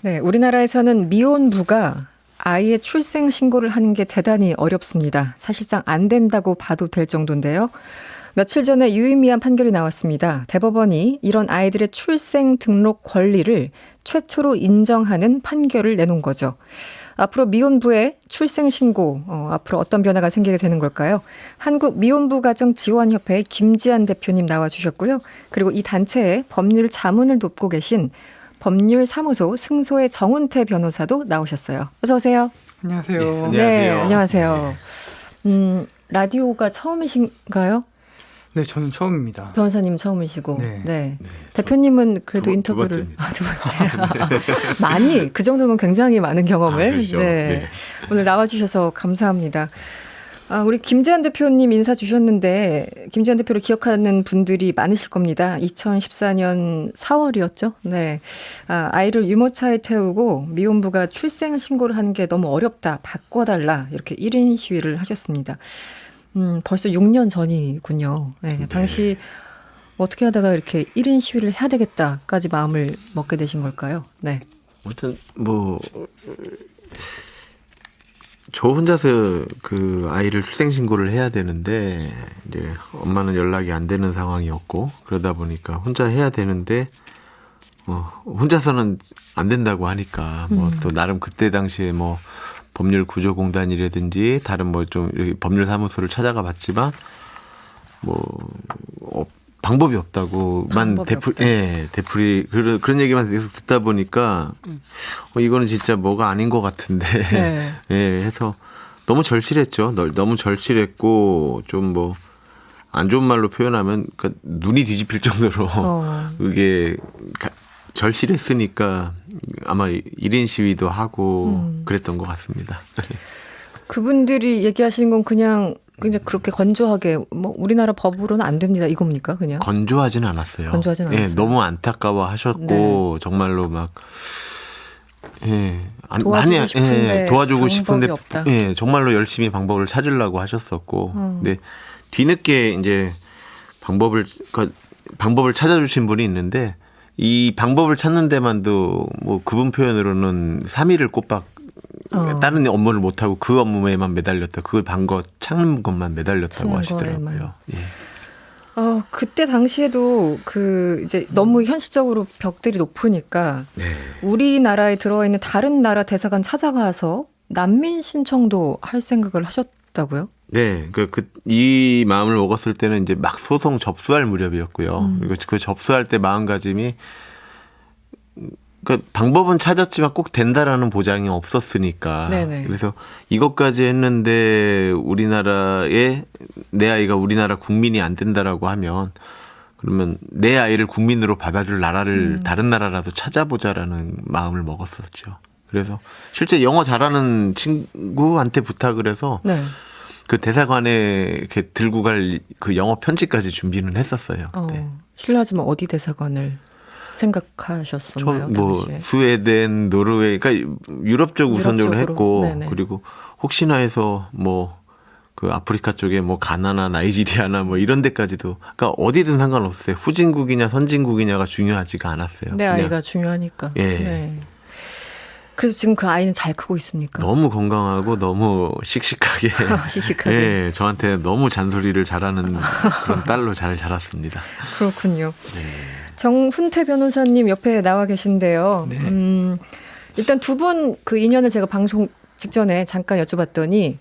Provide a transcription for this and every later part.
네, 우리나라에서는 미혼부가 아이의 출생 신고를 하는 게 대단히 어렵습니다. 사실상 안 된다고 봐도 될 정도인데요. 며칠 전에 유의미한 판결이 나왔습니다. 대법원이 이런 아이들의 출생 등록 권리를 최초로 인정하는 판결을 내놓은 거죠. 앞으로 미혼부의 출생 신고, 앞으로 어떤 변화가 생기게 되는 걸까요? 한국 미혼부 가정 지원협회의 김지한 대표님 나와주셨고요. 그리고 이 단체의 법률 자문을 돕고 계신 법률사무소 승소의 정운태 변호사도 나오셨어요. 어서 오세요. 안녕하세요. 네, 네, 안녕하세요. 안녕하세요. 라디오가 처음이신가요? 네, 저는 처음입니다. 변호사님 처음이시고. 네. 네. 대표님은 그래도 두 인터뷰를 번째입니다. 두 번째. 많이 그 정도면 굉장히 많은 경험을 그렇죠. 네. 네. 오늘 나와주셔서 감사합니다. 우리 김재한 대표님 인사 주셨는데 김재한 대표를 기억하는 분들이 많으실 겁니다. 2014년 4월이었죠. 네. 아이를 유모차에 태우고 미혼부가 출생 신고를 하는 게 너무 어렵다. 바꿔달라. 이렇게 1인 시위를 하셨습니다. 벌써 6년 전이군요. 네. 당시 어떻게 하다가 이렇게 1인 시위를 해야 되겠다까지 마음을 먹게 되신 걸까요? 네. 아무튼 저 혼자서 그 아이를 출생 신고를 해야 되는데 이제 엄마는 연락이 안 되는 상황이었고 그러다 보니까 혼자 해야 되는데 혼자서는 안 된다고 하니까 뭐 또 나름 그때 당시에 뭐 법률구조공단이라든지 다른 뭐 좀 법률사무소를 찾아가 봤지만 방법이 없다고만 되풀이 그런 얘기만 계속 듣다 보니까 이거는 진짜 뭐가 아닌 것 같은데 네. 예, 해서 너무 절실했죠. 너무 절실했고 좀 뭐 안 좋은 말로 표현하면 그러니까 눈이 뒤집힐 정도로 이게 절실했으니까 아마 1인 시위도 하고 그랬던 것 같습니다. 그분들이 얘기하시는 건 그냥 그렇게 건조하게 뭐 우리나라 법으로는 안 됩니다 이겁니까 그냥? 건조하진 않았어요. 건조하진 않았어요. 예, 너무 안타까워하셨고 네. 정말로 막 도와주고 싶은데 도와주고 싶은데 방법이 없다. 예, 정말로 열심히 방법을 찾으려고 하셨었고 근데 뒤늦게 이제 방법을 찾아주신 분이 있는데 이 방법을 찾는 데만도 뭐 그분 표현으로는 3일을 꼬박 다른 업무를 못하고 그 업무에만 매달렸다. 그걸 찾는 것만 매달렸다고 하시더라고요. 예. 그때 당시에도 이제 너무 현실적으로 벽들이 높으니까 네. 우리나라에 들어있는 다른 나라 대사관 찾아가서 난민 신청도 할 생각을 하셨다고요? 네, 이 마음을 먹었을 때는 이제 막 소송 접수할 무렵이었고요. 그리고 그 접수할 때 마음가짐이 방법은 찾았지만 꼭 된다라는 보장이 없었으니까. 네네. 그래서 이것까지 했는데 우리나라에 내 아이가 우리나라 국민이 안 된다라고 하면 그러면 내 아이를 국민으로 받아줄 나라를 다른 나라라도 찾아보자라는 마음을 먹었었죠. 그래서 실제 영어 잘하는 친구한테 부탁을 해서 네. 그 대사관에 이렇게 들고 갈 그 영어 편지까지 준비는 했었어요. 그때. 실례하지만 어디 대사관을 생각하셨었나요? 당시에? 스웨덴, 노르웨이, 그러니까 유럽 쪽 우선적으로 했고, 네네. 그리고 혹시나 해서 그 아프리카 쪽에 가나나 나이지리아나 이런 데까지도, 그러니까 어디든 상관없어요. 후진국이냐 선진국이냐가 중요하지가 않았어요. 내 그냥 아이가 중요하니까. 예. 네. 그래서 지금 그 아이는 잘 크고 있습니까? 너무 건강하고 너무 씩씩하게, 씩씩하게. 예, 저한테 너무 잔소리를 잘하는 그런 딸로 잘 자랐습니다. 그렇군요. 네. 정훈태 변호사님 옆에 나와 계신데요. 네. 일단 두 분 그 인연을 제가 방송 직전에 잠깐 여쭤봤더니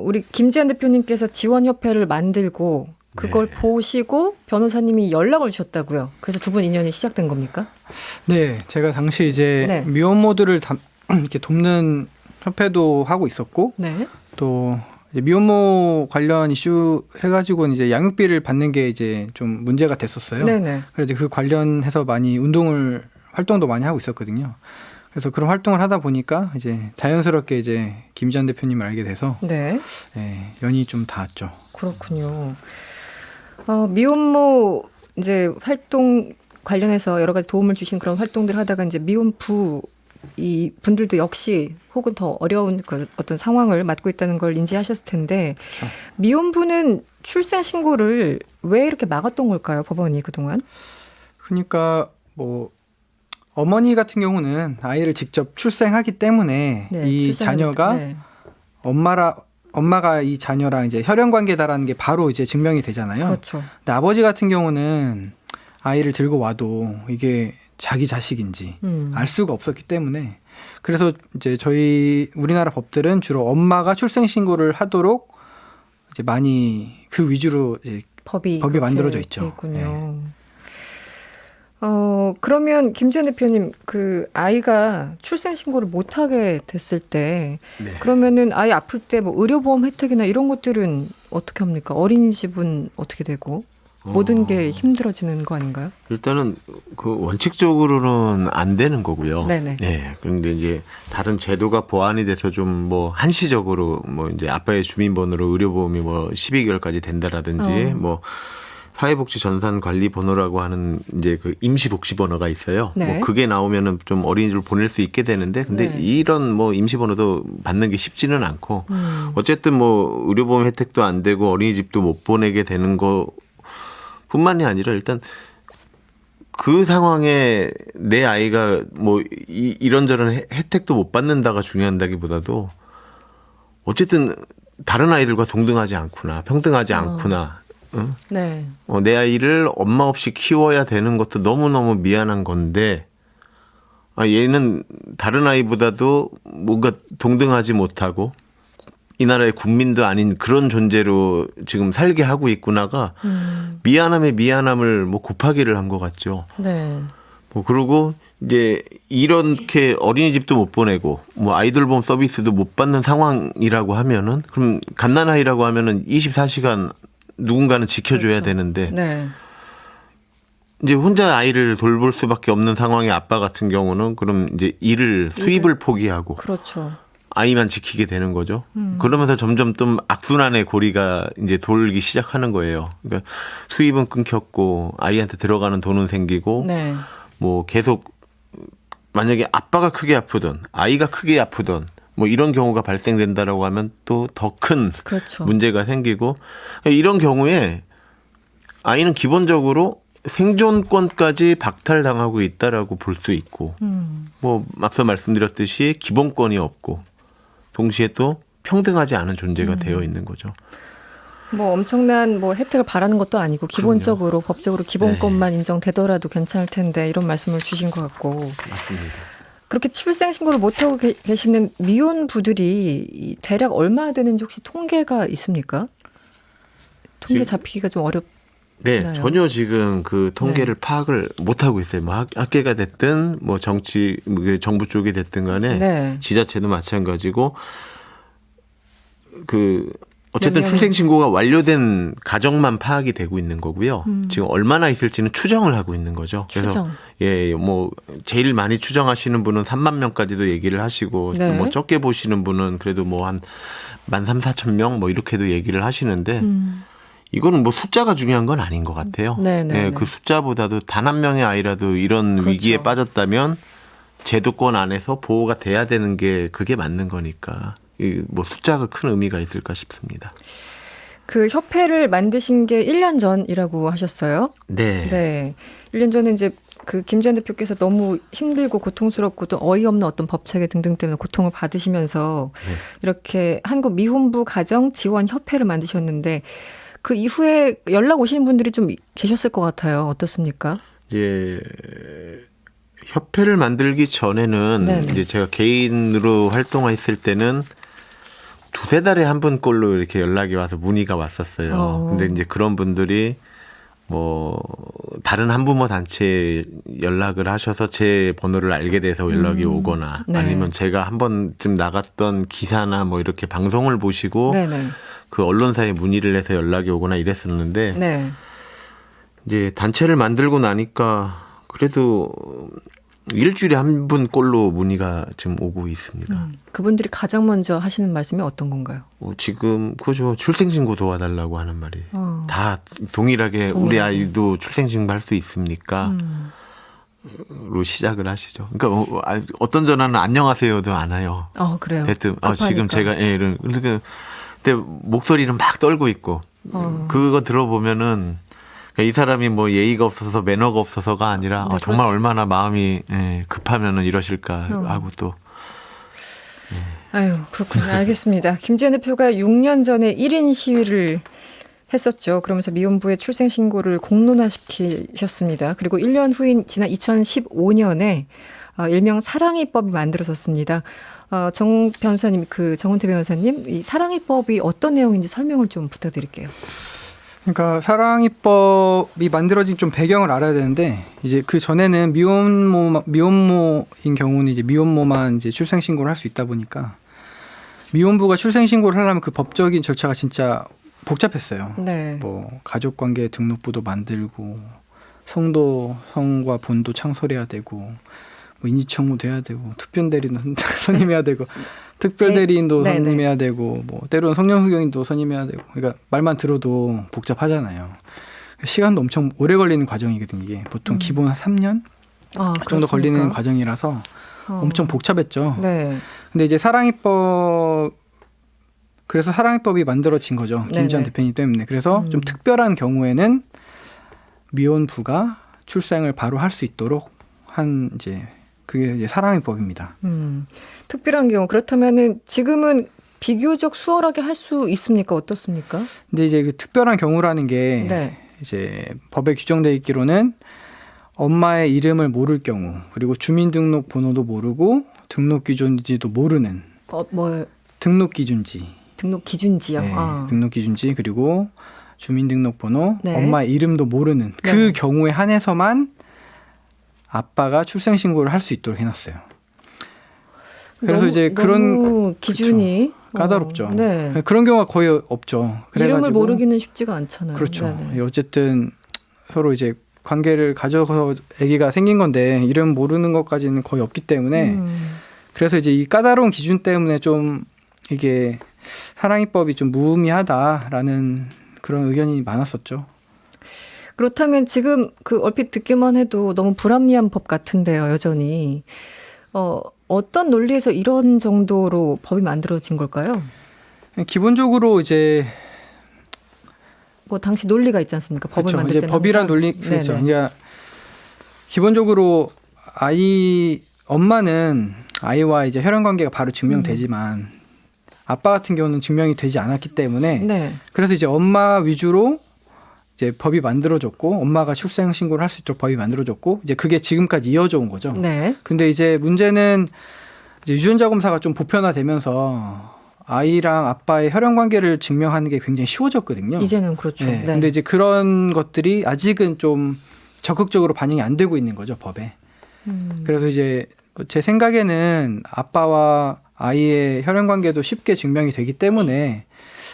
우리 김지한 대표님께서 지원협회를 만들고 그걸 보시고 변호사님이 연락을 주셨다고요. 그래서 두 분 인연이 시작된 겁니까? 네, 제가 당시 이제 네. 미혼모들을 이렇게 돕는 협회도 하고 있었고, 네. 또 이제 미혼모 관련 이슈 해가지고는 이제 양육비를 받는 게 이제 좀 문제가 됐었어요. 네네. 그래서 그 관련해서 많이 활동도 많이 하고 있었거든요. 그래서 그런 활동을 하다 보니까 이제 자연스럽게 이제 김지한 대표님을 알게 돼서 네. 연이 좀 닿았죠. 그렇군요. 미혼모 이제 활동 관련해서 여러 가지 도움을 주신 그런 활동들을 하다가 이제 미혼부 이 분들도 역시 혹은 더 어려운 어떤 상황을 맞고 있다는 걸 인지하셨을 텐데 그렇죠. 미혼부는 출생 신고를 왜 이렇게 막았던 걸까요, 법원이 그동안? 그러니까 어머니 같은 경우는 아이를 직접 출생하기 때문에 네, 이 출산을 자녀가 네. 엄마가 이 자녀랑 이제 혈연 관계다라는 게 바로 이제 증명이 되잖아요. 그렇죠. 근데 아버지 같은 경우는 아이를 들고 와도 이게 자기 자식인지 알 수가 없었기 때문에 그래서 이제 우리나라 법들은 주로 엄마가 출생 신고를 하도록 이제 많이 그 위주로 이제 법이 그렇게 만들어져 있죠. 돼 있군요. 네. 그러면 김지현 대표님 그 아이가 출생 신고를 못 하게 됐을 때 네. 그러면은 아이 아플 때 뭐 의료보험 혜택이나 이런 것들은 어떻게 합니까? 어린이집은 어떻게 되고 모든 게 힘들어지는 거 아닌가요? 일단은 그 원칙적으로는 안 되는 거고요. 네네. 네. 그런데 이제 다른 제도가 보완이 돼서 좀 뭐 한시적으로 뭐 이제 아빠의 주민번호로 의료보험이 뭐 12개월까지 된다라든지 뭐 사회복지 전산관리번호라고 하는 이제 그 임시복지번호가 있어요. 네. 뭐 그게 나오면은 좀 어린이집을 보낼 수 있게 되는데 근데 네. 이런 뭐 임시번호도 받는 게 쉽지는 않고 어쨌든 뭐 의료보험 혜택도 안 되고 어린이집도 못 보내게 되는 거 뿐만이 아니라 일단 그 상황에 내 아이가 뭐 이런저런 혜택도 못 받는다가 중요한다기보다도 어쨌든 다른 아이들과 동등하지 않구나, 평등하지 않구나. 응? 네. 내 아이를 엄마 없이 키워야 되는 것도 너무너무 미안한 건데 얘는 다른 아이보다도 뭔가 동등하지 못하고 이 나라의 국민도 아닌 그런 존재로 지금 살게 하고 있구나가 미안함에 미안함을 뭐 곱하기를 한 것 같죠. 네. 뭐 그리고 이제 이렇게 어린이집도 못 보내고 뭐 아이돌봄 서비스도 못 받는 상황이라고 하면은 그럼 갓난아이라고 하면은 24시간 누군가는 지켜줘야 그렇죠. 되는데 네. 이제 혼자 아이를 돌볼 수밖에 없는 상황의 아빠 같은 경우는 그럼 이제 수입을 포기하고 그렇죠. 아이만 지키게 되는 거죠. 그러면서 점점 좀 악순환의 고리가 이제 돌기 시작하는 거예요. 그러니까 수입은 끊겼고 아이한테 들어가는 돈은 생기고 네. 뭐 계속 만약에 아빠가 크게 아프든 아이가 크게 아프든 뭐 이런 경우가 발생된다라고 하면 또 더 큰 그렇죠. 문제가 생기고 이런 경우에 아이는 기본적으로 생존권까지 박탈당하고 있다라고 볼 수 있고 뭐 앞서 말씀드렸듯이 기본권이 없고 동시에 또 평등하지 않은 존재가 되어 있는 거죠. 뭐 엄청난 뭐 혜택을 바라는 것도 아니고 기본적으로 법적으로 기본권만 인정되더라도 괜찮을 텐데 이런 말씀을 주신 것 같고 맞습니다. 그렇게 출생 신고를 못 하고 계시는 미혼부들이 대략 얼마나 되는지 혹시 통계가 있습니까? 통계 잡히기가 좀 네, 나요? 전혀 지금 그 통계를 파악을 못 하고 있어요. 뭐 학계가 됐든 뭐 정부 쪽이 됐든 간에 네. 지자체도 마찬가지고 그 어쨌든 몇 명이- 출생 신고가 완료된 가정만 파악이 되고 있는 거고요. 지금 얼마나 있을지는 추정을 하고 있는 거죠. 그래서 추정. 예, 뭐 제일 많이 추정하시는 분은 3만 명까지도 얘기를 하시고 네. 뭐 적게 보시는 분은 그래도 뭐 한 13,000~14,000명 뭐 이렇게도 얘기를 하시는데 이거는 뭐 숫자가 중요한 건 아닌 것 같아요. 네. 그 숫자보다도 단 한 명의 아이라도 이런 그렇죠. 위기에 빠졌다면 제도권 안에서 보호가 돼야 되는 게 그게 맞는 거니까 뭐 숫자가 큰 의미가 있을까 싶습니다. 그 협회를 만드신 게 1년 전이라고 하셨어요? 네. 네. 1년 전에 이제 그 김지현 대표께서 너무 힘들고 고통스럽고 또 어이없는 어떤 법체계 등등 때문에 고통을 받으시면서 네. 이렇게 한국 미혼부 가정 지원 협회를 만드셨는데 그 이후에 연락 오시는 분들이 좀 계셨을 것 같아요. 어떻습니까? 이제 협회를 만들기 전에는 네네. 이제 제가 개인으로 활동했을 때는 2~3달에 한 번꼴로 이렇게 연락이 와서 문의가 왔었어요. 근데 이제 그런 분들이 뭐 다른 한부모 단체에 연락을 하셔서 제 번호를 알게 돼서 연락이 오거나 네. 아니면 제가 한 번쯤 나갔던 기사나 뭐 이렇게 방송을 보시고 네네. 그 언론사에 문의를 해서 연락이 오거나 이랬었는데 네. 이제 단체를 만들고 나니까 그래도 일주일에 한 분꼴로 문의가 지금 오고 있습니다. 그분들이 가장 먼저 하시는 말씀이 어떤 건가요? 지금 그죠 출생신고 도와달라고 하는 말이 다 동일하게 우리 아이도 출생신고 할 수 있습니까? 로 시작을 하시죠. 그러니까 어떤 전화는 안녕하세요도 안 와요. 그래요. 대뜸 급하니까. 지금 제가 이런 근데 목소리는 막 떨고 있고 그거 들어보면은 이 사람이 뭐 예의가 없어서 매너가 없어서가 아니라 네, 정말 그렇죠. 얼마나 마음이 급하면은 이러실까 하고 또 아유, 그렇군요. 알겠습니다. 김지현 대표가 6년 전에 1인 시위를 했었죠. 그러면서 미혼부의 출생 신고를 공론화시키셨습니다. 그리고 1년 후인 지난 2015년에 일명 사랑이법이 만들어졌습니다. 정 변호사님, 정은태 변호사님, 이 사랑이법이 어떤 내용인지 설명을 좀 부탁드릴게요. 그러니까 사랑이법이 만들어진 좀 배경을 알아야 되는데 이제 그 전에는 미혼모인 경우는 이제 미혼모만 이제 출생 신고를 할 수 있다 보니까 미혼부가 출생 신고를 하려면 그 법적인 절차가 진짜 복잡했어요. 네. 뭐 가족관계 등록부도 만들고 성과 본도 창설해야 되고 뭐 인지청구도 해야 되고 특별대리인도 선임해야 되고 특별대리인도 네. 선임해야 되고 뭐 때로는 성년후견인도 선임해야 되고 그러니까 말만 들어도 복잡하잖아요. 시간도 엄청 오래 걸리는 과정이거든요. 이게 보통 기본 한 3년 그 정도 걸리는 과정이라서 엄청 복잡했죠. 네. 근데 이제 그래서 사랑이법이 만들어진 거죠. 김지현 대표님 때문에. 그래서 좀 특별한 경우에는 미혼부가 출생을 바로 할 수 있도록 한 그게 이제 사랑이법입니다. 특별한 경우 그렇다면은 지금은 비교적 수월하게 할 수 있습니까? 어떻습니까? 근데 이제 그 특별한 경우라는 게 네. 이제 법에 규정되어 있기로는 엄마의 이름을 모를 경우 그리고 주민등록 번호도 모르고 등록 기준지도 모르는 등록 기준지. 등록 기준지요. 네, 등록 기준지 그리고 주민등록번호, 네. 엄마의 이름도 모르는 네. 그 경우에 한해서만 아빠가 출생 신고를 할 수 있도록 해놨어요. 그래서 이제 그런 기준이 그쵸, 까다롭죠. 네. 그런 경우가 거의 없죠. 이름을 모르기는 쉽지가 않잖아요. 그렇죠. 네네. 어쨌든 서로 이제 관계를 가져서 아기가 생긴 건데 이름 모르는 것까지는 거의 없기 때문에 그래서 이제 이 까다로운 기준 때문에 좀 이게 사랑이법이 좀 무의미하다라는 그런 의견이 많았었죠. 그렇다면 지금 얼핏 듣기만 해도 너무 불합리한 법 같은데요, 여전히. 어떤 논리에서 이런 정도로 법이 만들어진 걸까요? 기본적으로 이제 뭐 당시 논리가 있지 않습니까? 법을 그렇죠. 만들 이제 때는 법이란 항상. 논리 그렇죠. 네네. 그러니까 기본적으로 엄마는 아이와 이제 혈연 관계가 바로 증명되지만 아빠 같은 경우는 증명이 되지 않았기 때문에 네. 그래서 이제 엄마 위주로 이제 법이 만들어졌고 엄마가 출생 신고를 할 수 있도록 법이 만들어졌고 이제 그게 지금까지 이어져 온 거죠. 네. 근데 이제 문제는 이제 유전자 검사가 좀 보편화되면서 아이랑 아빠의 혈연 관계를 증명하는 게 굉장히 쉬워졌거든요. 이제는 그렇죠. 네. 네. 근데 이제 그런 것들이 아직은 좀 적극적으로 반영이 안 되고 있는 거죠, 법에. 그래서 이제 제 생각에는 아빠와 아이의 혈연 관계도 쉽게 증명이 되기 때문에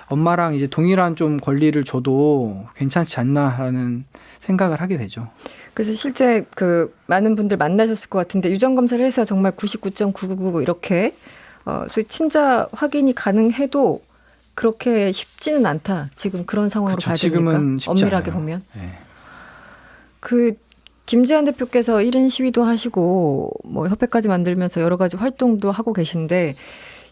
엄마랑 이제 동일한 좀 권리를 줘도 괜찮지 않나라는 생각을 하게 되죠. 그래서 실제 많은 분들 만나셨을 것 같은데 유전 검사를 해서 정말 99.999 이렇게 소위 친자 확인이 가능해도 그렇게 쉽지는 않다. 지금 그런 상황으로 그쵸, 봐야 지금은 됩니까? 쉽지 엄밀하게 않아요. 보면. 네. 김재한 대표께서 1인 시위도 하시고 뭐 협회까지 만들면서 여러 가지 활동도 하고 계신데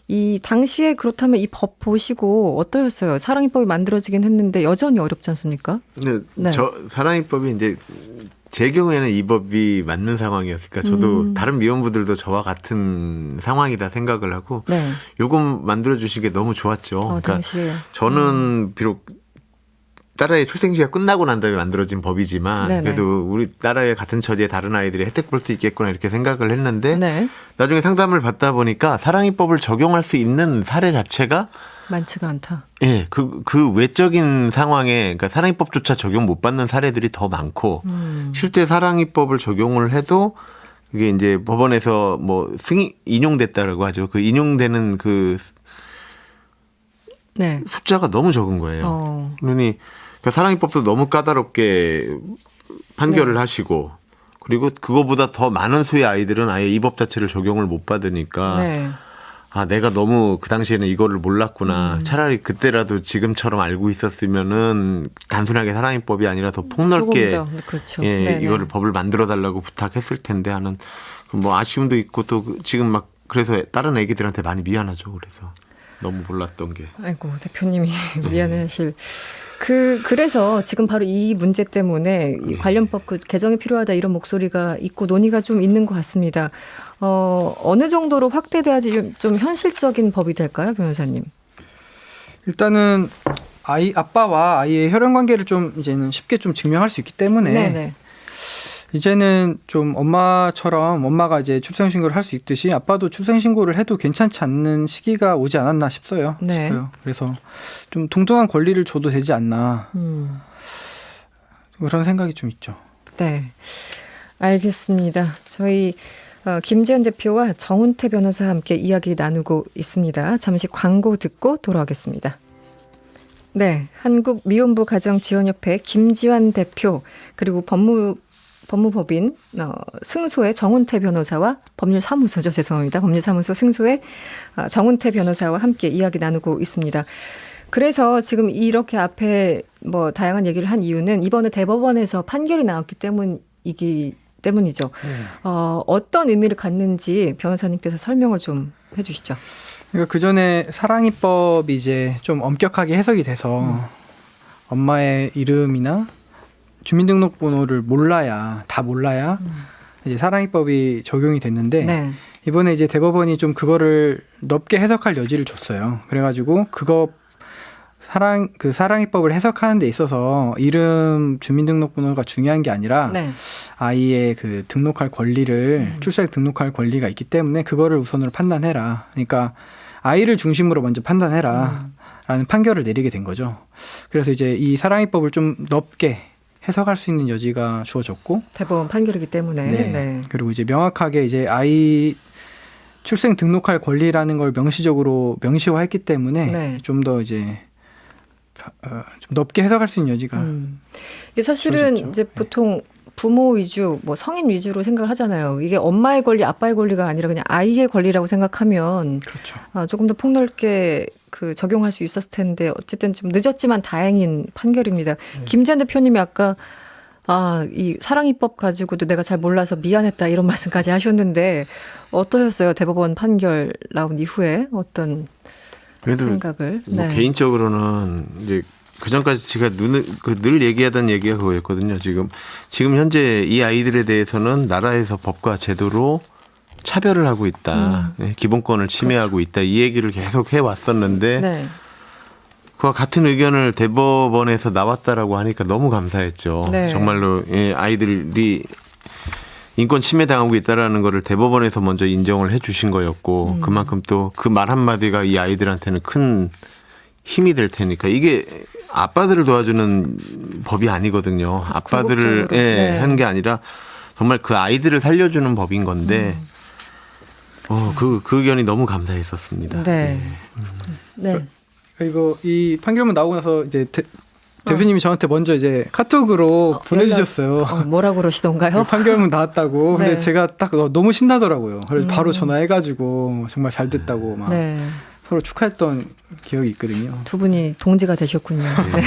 이 당시에 그렇다면 이 법 보시고 어떠셨어요? 사랑이법이 만들어지긴 했는데 여전히 어렵지 않습니까? 네. 사랑이법이 이제 제 경우에는 이 법이 맞는 상황이었으니까 저도 다른 미혼부들도 저와 같은 상황이다 생각을 하고 네. 요금 만들어 주신 게 너무 좋았죠. 그러니까 당시에. 저는 비록 딸아이 출생시가 끝나고 난 다음에 만들어진 법이지만 네네. 그래도 우리 딸아이 같은 처지의 다른 아이들이 혜택 볼 수 있겠구나 이렇게 생각을 했는데 네. 나중에 상담을 받다 보니까 사랑이법을 적용할 수 있는 사례 자체가 많지가 않다. 예, 그 외적인 상황에 그러니까 사랑이법조차 적용 못 받는 사례들이 더 많고 실제 사랑이법을 적용을 해도 그게 이제 법원에서 뭐 인용됐다라고 하죠. 그 인용되는 그 네. 숫자가 너무 적은 거예요. 그러니 사랑이법도 너무 까다롭게 판결을 하시고 그리고 그거보다 더 많은 수의 아이들은 아예 이 법 자체를 적용을 못 받으니까 네. 아 내가 너무 그 당시에는 이거를 몰랐구나. 차라리 그때라도 지금처럼 알고 있었으면은 단순하게 사랑이법이 아니라 더 폭넓게 조금 더, 그렇죠. 예, 네네. 이거를 법을 만들어 달라고 부탁했을 텐데 하는 뭐 아쉬움도 있고 또 지금 막 그래서 다른 애기들한테 많이 미안하죠. 그래서 너무 몰랐던 게. 아이고 대표님이 미안해하실 그래서 지금 바로 이 문제 때문에 이 관련법 그 개정이 필요하다 이런 목소리가 있고 논의가 좀 있는 것 같습니다. 어느 정도로 확대돼야지 좀 현실적인 법이 될까요, 변호사님? 일단은 아빠와 아이의 혈연 관계를 좀 이제는 쉽게 좀 증명할 수 있기 때문에 네네. 이제는 좀 엄마가 이제 출생신고를 할 수 있듯이 아빠도 출생신고를 해도 괜찮지 않는 시기가 오지 않았나 싶어요. 네. 그래서 좀 동등한 권리를 줘도 되지 않나 그런 생각이 좀 있죠. 네, 알겠습니다. 저희 김재현 대표와 정운태 변호사와 함께 이야기 나누고 있습니다. 잠시 광고 듣고 돌아오겠습니다. 네, 한국미혼부 가정지원협회 김지환 대표 그리고 법무법인 승소의 정운태 변호사와 법률사무소죠. 죄송합니다. 법률사무소 승소의 정운태 변호사와 함께 이야기 나누고 있습니다. 그래서 지금 이렇게 앞에 뭐 다양한 얘기를 한 이유는 이번에 대법원에서 판결이 나왔기 때문이죠. 어떤 의미를 갖는지 변호사님께서 설명을 좀 해주시죠. 그러니까 그 전에 사랑이법이 이제 좀 엄격하게 해석이 돼서 엄마의 이름이나 주민등록번호를 몰라야 이제 사랑이법이 적용이 됐는데 네. 이번에 이제 대법원이 좀 그거를 넓게 해석할 여지를 줬어요. 그래가지고 사랑이법을 해석하는 데 있어서 이름 주민등록번호가 중요한 게 아니라 네. 아이의 그 등록할 권리를 출생 등록할 권리가 있기 때문에 그거를 우선으로 판단해라. 그러니까 아이를 중심으로 먼저 판단해라. 라는 판결을 내리게 된 거죠. 그래서 이제 이 사랑이법을 좀 넓게 해석할 수 있는 여지가 주어졌고 대법원 판결이기 때문에. 네. 네. 그리고 이제 명확하게 이제 아이 출생 등록할 권리라는 걸 명시적으로 명시화했기 때문에 네. 좀 더 이제 좀 넓게 해석할 수 있는 여지가 이게 사실은 주어졌죠. 이제 보통 부모 위주, 뭐 성인 위주로 생각을 하잖아요. 이게 엄마의 권리, 아빠의 권리가 아니라 그냥 아이의 권리라고 생각하면 그렇죠. 조금 더 폭넓게 적용할 수 있었을 텐데 어쨌든 좀 늦었지만 다행인 판결입니다. 김재현 대표님이 아까 이 사랑이법 가지고도 내가 잘 몰라서 미안했다 이런 말씀까지 하셨는데 어떠셨어요? 대법원 판결 나온 이후에 어떤 생각을? 뭐 개인적으로는 이제 그 전까지 제가 늘 얘기하던 얘기가 그거였거든요. 지금 현재 이 아이들에 대해서는 나라에서 법과 제도로 차별을 하고 있다. 기본권을 침해하고 있다. 이 얘기를 계속 해왔었는데 네. 그와 같은 의견을 대법원에서 나왔다라고 하니까 너무 감사했죠. 네. 정말로 아이들이 인권 침해당하고 있다라는 거를 대법원에서 먼저 인정을 해 주신 거였고 그만큼 또 그 말 한마디가 이 아이들한테는 큰 힘이 될 테니까 이게 아빠들을 도와주는 법이 아니거든요. 아빠들을 네. 하는 게 아니라 정말 그 아이들을 살려주는 법인 건데 그 의견이 너무 감사했었습니다. 네. 네. 그리고 이 판결문 나오고 나서 이제 대표님이 저한테 먼저 이제 카톡으로 보내주셨어요. 뭐라고 그러시던가요? 판결문 나왔다고. 근데 네. 제가 딱 너무 신나더라고요. 그래서 바로 전화해가지고 정말 잘 됐다고 막 네. 서로 축하했던 기억이 있거든요. 두 분이 동지가 되셨군요. 네.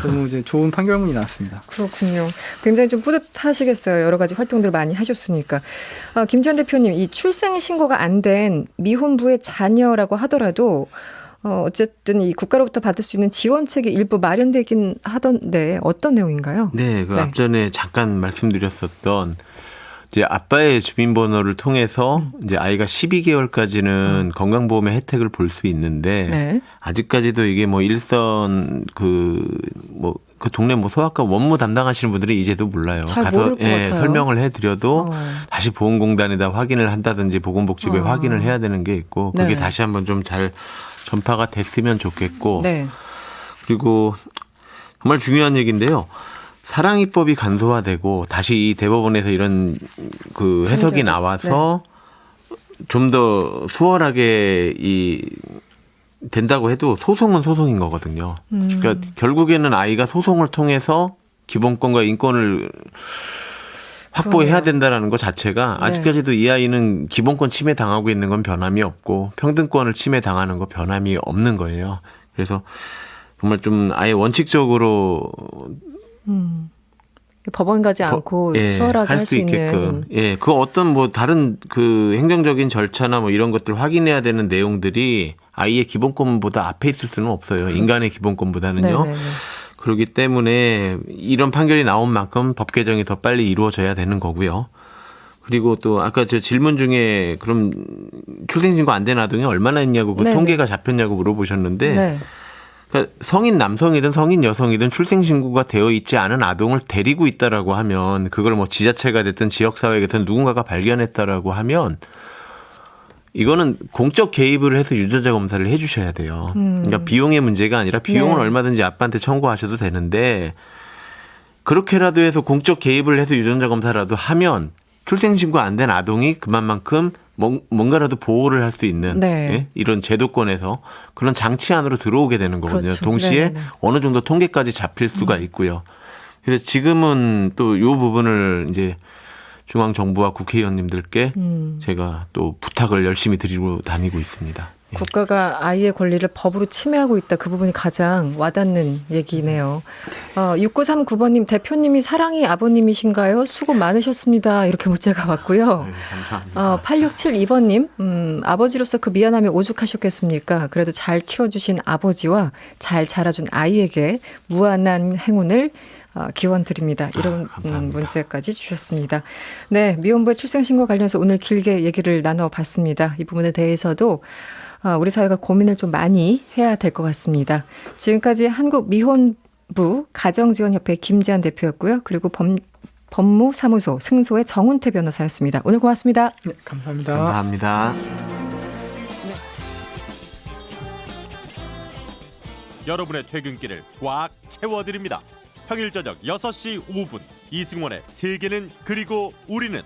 너무 이제 좋은 판결문이 나왔습니다. 그렇군요. 굉장히 좀 뿌듯하시겠어요. 여러 가지 활동들을 많이 하셨으니까. 김지현 대표님, 이 출생 신고가 안 된 미혼부의 자녀라고 하더라도 어쨌든 이 국가로부터 받을 수 있는 지원책이 일부 마련되긴 하던데 어떤 내용인가요? 네, 앞전에 잠깐 말씀드렸었던 이제 아빠의 주민번호를 통해서 이제 아이가 12개월까지는 건강보험의 혜택을 볼 수 있는데 네. 아직까지도 이게 뭐 일선 그 동네 소아과 원무 담당하시는 분들이 이제도 몰라요. 잘 가서 모를 것 같아요. 설명을 해드려도 다시 보건공단에다 확인을 한다든지 보건복지부에 확인을 해야 되는 게 있고 그게 네. 다시 한번 좀 잘 전파가 됐으면 좋겠고 네. 그리고 정말 중요한 얘기인데요. 사랑이법이 간소화되고 다시 이 대법원에서 이런 그 해석이 나와서 좀 더 수월하게 된다고 해도 소송은 소송인 거거든요. 그러니까 결국에는 아이가 소송을 통해서 기본권과 인권을 확보해야 된다라는 것 자체가 아직까지도 이 아이는 기본권 침해 당하고 있는 건 변함이 없고 평등권을 침해 당하는 거 변함이 없는 거예요. 그래서 정말 좀 아예 원칙적으로 법원 가지 않고 수월하게 할 수 있는. 그 어떤 다른 그 행정적인 절차나 이런 것들 확인해야 되는 내용들이 아이의 기본권보다 앞에 있을 수는 없어요. 인간의 기본권보다는요. 네네네. 그렇기 때문에 이런 판결이 나온 만큼 법 개정이 더 빨리 이루어져야 되는 거고요. 그리고 또 아까 저 질문 중에 그럼 출생신고 안 된 아동이 얼마나 있냐고 그 네네. 통계가 잡혔냐고 물어보셨는데 네. 그러니까 성인 남성이든 성인 여성이든 출생신고가 되어 있지 않은 아동을 데리고 있다라고 하면 그걸 뭐 지자체가 됐든 지역사회가 됐든 누군가가 발견했다라고 하면 이거는 공적 개입을 해서 유전자 검사를 해 주셔야 돼요. 그러니까 비용의 문제가 아니라 비용은 네. 얼마든지 아빠한테 청구하셔도 되는데 그렇게라도 해서 공적 개입을 해서 유전자 검사라도 하면 출생신고 안 된 아동이 그만큼 뭔가라도 보호를 할 수 있는 네. 예? 이런 제도권에서 그런 장치 안으로 들어오게 되는 거거든요. 그렇죠. 동시에 네네네. 어느 정도 통계까지 잡힐 수가 있고요. 그래서 지금은 또 이 부분을 이제 중앙 정부와 국회의원님들께 제가 또 부탁을 열심히 드리고 다니고 있습니다. 예. 국가가 아이의 권리를 법으로 침해하고 있다. 그 부분이 가장 와닿는 얘기네요. 6939번님 대표님이 사랑이 아버님이신가요? 수고 많으셨습니다. 이렇게 문자가 왔고요. 네, 감사합니다. 8672번님 아버지로서 그 미안함이 오죽하셨겠습니까? 그래도 잘 키워주신 아버지와 잘 자라준 아이에게 무한한 행운을 기원 드립니다. 이런 감사합니다. 문제까지 주셨습니다. 네, 미혼부의 출생신고 관련해서 오늘 길게 얘기를 나눠봤습니다. 이 부분에 대해서도 우리 사회가 고민을 좀 많이 해야 될 것 같습니다. 지금까지 한국미혼부 가정지원협회 김지한 대표였고요. 그리고 법무사무소 승소의 정훈태 변호사였습니다. 오늘 고맙습니다. 네, 감사합니다. 감사합니다. 여러분의 퇴근길을 꽉 채워드립니다. 평일 저녁 6시 5분 이승원의 세계는 그리고 우리는